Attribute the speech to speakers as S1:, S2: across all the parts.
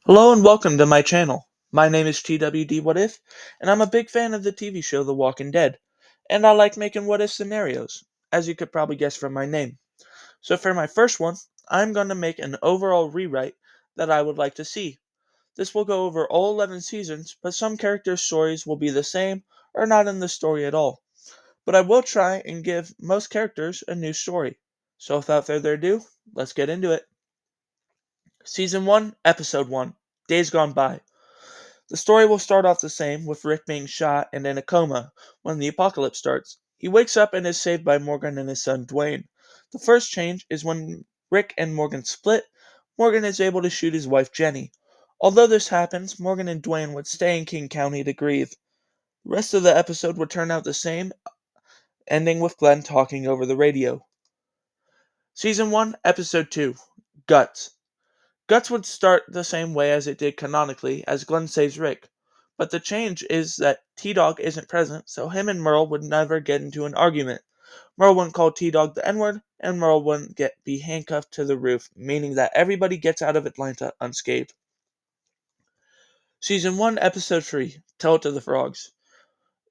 S1: Hello and welcome to my channel. My name is TWD If, and I'm a big fan of the TV show The Walking Dead. And I like making what if scenarios, as you could probably guess from my name. So for my first one, I'm going to make an overall rewrite that I would like to see. This will go over all 11 seasons, but some characters' stories will be the same or not in the story at all. But I will try and give most characters a new story. So without further ado, let's get into it. Season 1, Episode 1, Days Gone By. The story will start off the same, with Rick being shot and in a coma when the apocalypse starts. He wakes up and is saved by Morgan and his son Dwayne. The first change is when Rick and Morgan split, Morgan is able to shoot his wife Jenny. Although this happens, Morgan and Dwayne would stay in King County to grieve. The rest of the episode would turn out the same, ending with Glenn talking over the radio. Season 1, Episode 2, Guts. Guts would start the same way as it did canonically, as Glenn saves Rick. But the change is that T-Dog isn't present, so him and Merle would never get into an argument. Merle wouldn't call T-Dog the N-word, and Merle wouldn't be handcuffed to the roof, meaning that everybody gets out of Atlanta unscathed. Season 1, Episode 3, Tell It to the Frogs.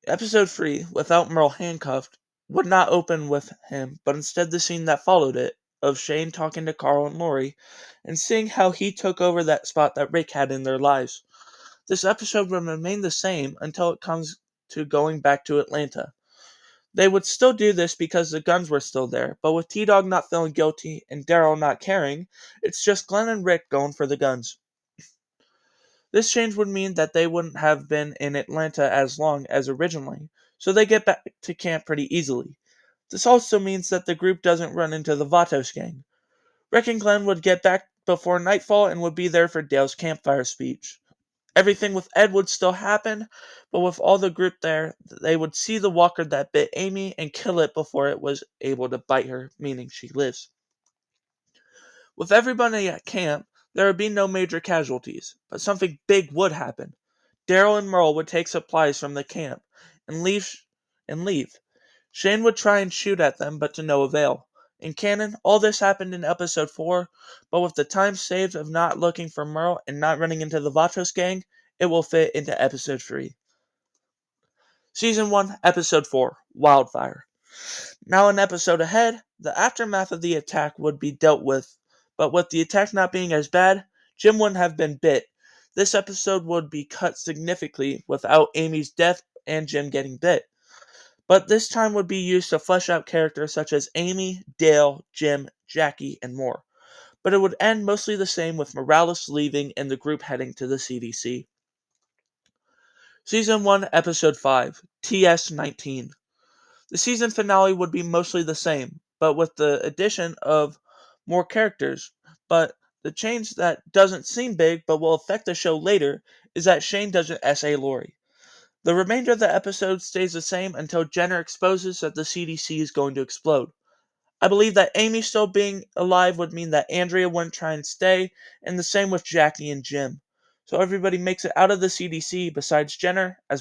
S1: Episode 3, without Merle handcuffed, would not open with him, but instead the scene that followed it, of Shane talking to Carl and Lori, and seeing how he took over that spot that Rick had in their lives. This episode would remain the same until it comes to going back to Atlanta. They would still do this because the guns were still there, but with T-Dog not feeling guilty and Daryl not caring, it's just Glenn and Rick going for the guns. This change would mean that they wouldn't have been in Atlanta as long as originally, so they get back to camp pretty easily. This also means that the group doesn't run into the Vatos gang. Rick and Glenn would get back before nightfall and would be there for Dale's campfire speech. Everything with Ed would still happen, but with all the group there, they would see the walker that bit Amy and kill it before it was able to bite her, meaning she lives. With everybody at camp, there would be no major casualties, but something big would happen. Daryl and Merle would take supplies from the camp and leave. Shane would try and shoot at them, but to no avail. In canon, all this happened in episode 4, but with the time saved of not looking for Merle and not running into the Vatos gang, it will fit into episode 3. Season 1, episode 4, Wildfire. Now an episode ahead, the aftermath of the attack would be dealt with, but with the attack not being as bad, Jim wouldn't have been bit. This episode would be cut significantly without Amy's death and Jim getting bit. But this time would be used to flesh out characters such as Amy, Dale, Jim, Jackie, and more. But it would end mostly the same with Morales leaving and the group heading to the CDC. Season 1, Episode 5, TS-19. The season finale would be mostly the same, but with the addition of more characters. But the change that doesn't seem big but will affect the show later is that Shane doesn't SA Lori. The remainder of the episode stays the same until Jenner exposes that the CDC is going to explode. I believe that Amy still being alive would mean that Andrea wouldn't try and stay, and the same with Jackie and Jim. So everybody makes it out of the CDC besides Jenner, as